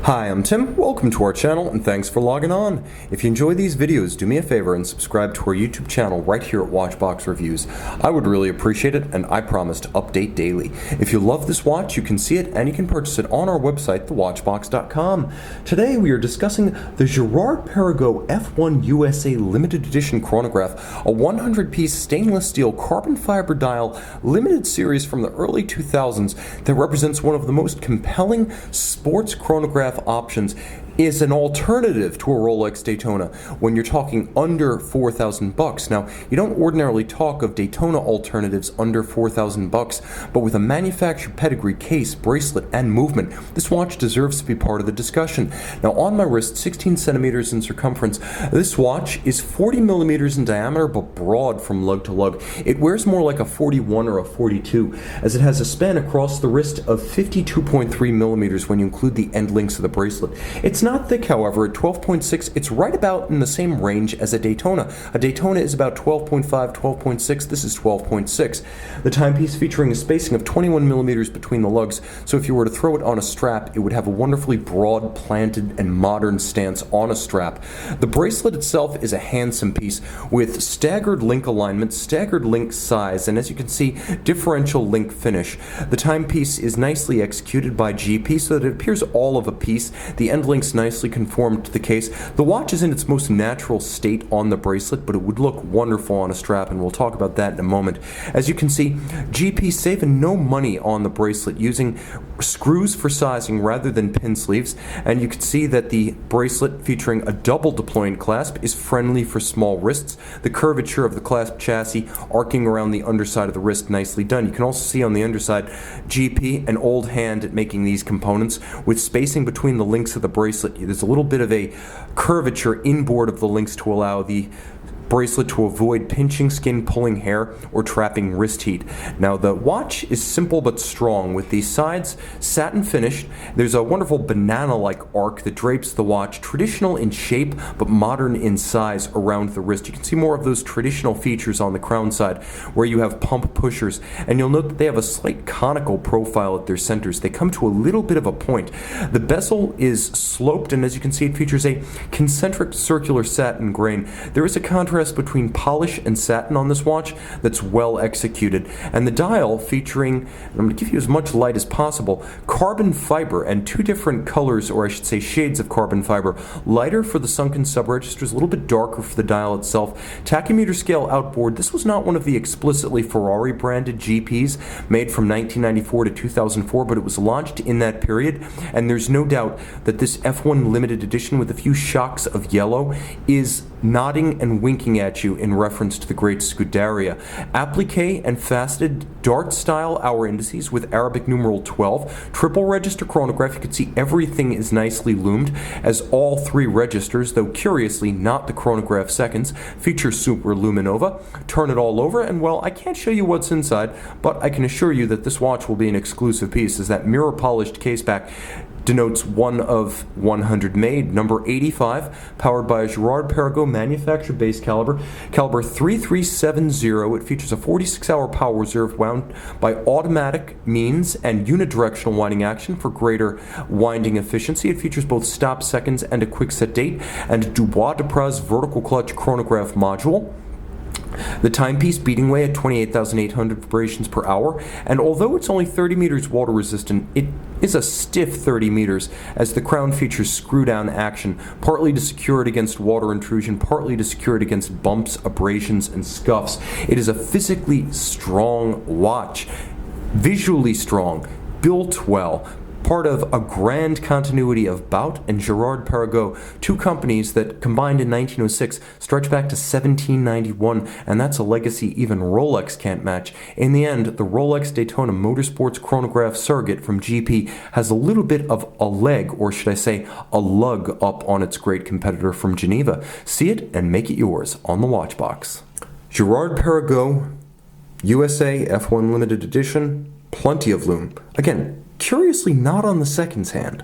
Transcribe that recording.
Hi, I'm Tim. Welcome to our channel and thanks for logging on. If you enjoy these videos, do me a favor and subscribe to our YouTube channel right here at Watchbox Reviews. I would really appreciate it, and I promise to update daily. If you love this watch, you can see it and you can purchase it on our website, thewatchbox.com. Today we are discussing the Girard-Perregaux F1 USA Limited Edition Chronograph, a 100-piece stainless steel carbon fiber dial limited series from the early 2000s that represents one of the most compelling sports chronograph options. Is an alternative to a Rolex Daytona when you're talking under $4,000. Now, you don't ordinarily talk of Daytona alternatives under $4,000, but with a manufactured pedigree, case, bracelet, and movement, this watch deserves to be part of the discussion. Now, on my wrist, 16 centimeters in circumference, this watch is 40 millimeters in diameter, but broad from lug to lug. It wears more like a 41 or a 42, as it has a span across the wrist of 52.3 millimeters when you include the end links of the bracelet. It's not thick, however. At 12.6, it's right about in the same range as a Daytona. A Daytona is about 12.5, 12.6. This is 12.6. The timepiece featuring a spacing of 21 millimeters between the lugs, so if you were to throw it on a strap, it would have a wonderfully broad, planted, and modern stance on a strap. The bracelet itself is a handsome piece with staggered link alignment, staggered link size, and as you can see, differential link finish. The timepiece is nicely executed by GP so that it appears all of a piece. The end links nicely conformed to the case. The watch is in its most natural state on the bracelet, but it would look wonderful on a strap, and we'll talk about that in a moment. As you can see, GP saving no money on the bracelet, using screws for sizing rather than pin sleeves, and you can see that the bracelet featuring a double deploying clasp is friendly for small wrists. The curvature of the clasp chassis arcing around the underside of the wrist, nicely done. You can also see on the underside, GP, an old hand at making these components, with spacing between the links of the bracelet. There's a little bit of a curvature inboard of the links to allow the bracelet to avoid pinching skin, pulling hair, or trapping wrist heat. Now, the watch is simple but strong, with the sides satin finished. There's a wonderful banana-like arc that drapes the watch, traditional in shape but modern in size around the wrist. You can see more of those traditional features on the crown side, where you have pump pushers, and you'll note that they have a slight conical profile at their centers. They come to a little bit of a point. The bezel is sloped, and as you can see, it features a concentric circular satin grain. There is a contrast between polish and satin on this watch that's well executed, and the dial featuring, I'm going to give you as much light as possible, carbon fiber, and two different colors, or I should say shades of carbon fiber. Lighter for the sunken subregisters, a little bit darker for the dial itself. Tachymeter scale outboard. This was not one of the explicitly Ferrari branded GPs made from 1994 to 2004, but it was launched in that period, and there's no doubt that this F1 limited edition with a few shocks of yellow is nodding and winking at you in reference to the great Scuderia. Applique and faceted dart style hour indices with Arabic numeral 12, triple register chronograph. You can see everything is nicely loomed, as all three registers, though curiously not the chronograph seconds, feature super luminova. Turn it all over, and well, I can't show you what's inside, but I can assure you that this watch will be an exclusive piece, as that mirror polished caseback denotes one of 100 made, number 85, powered by a Girard-Perregaux manufactured base caliber 3370. It features a 46-hour power reserve wound by automatic means and unidirectional winding action for greater winding efficiency. It features both stop seconds and a quick set date, and a Dubois-Dupraz vertical clutch chronograph module. The timepiece beating away at 28,800 vibrations per hour, and although it's only 30 meters water resistant, it is a stiff 30 meters, as the crown features screw down action, partly to secure it against water intrusion, partly to secure it against bumps, abrasions, and scuffs. It is a physically strong watch, visually strong, built well, part of a grand continuity of Bout and Girard-Perregaux, two companies that combined in 1906 stretch back to 1791, and that's a legacy even Rolex can't match. In the end, the Rolex Daytona Motorsports chronograph surrogate from GP has a little bit of a leg, or should I say a lug, up on its great competitor from Geneva. See it and make it yours on the Watchbox. Girard-Perregaux USA F1 Limited Edition, plenty of lume. Again, curiously not on the seconds hand.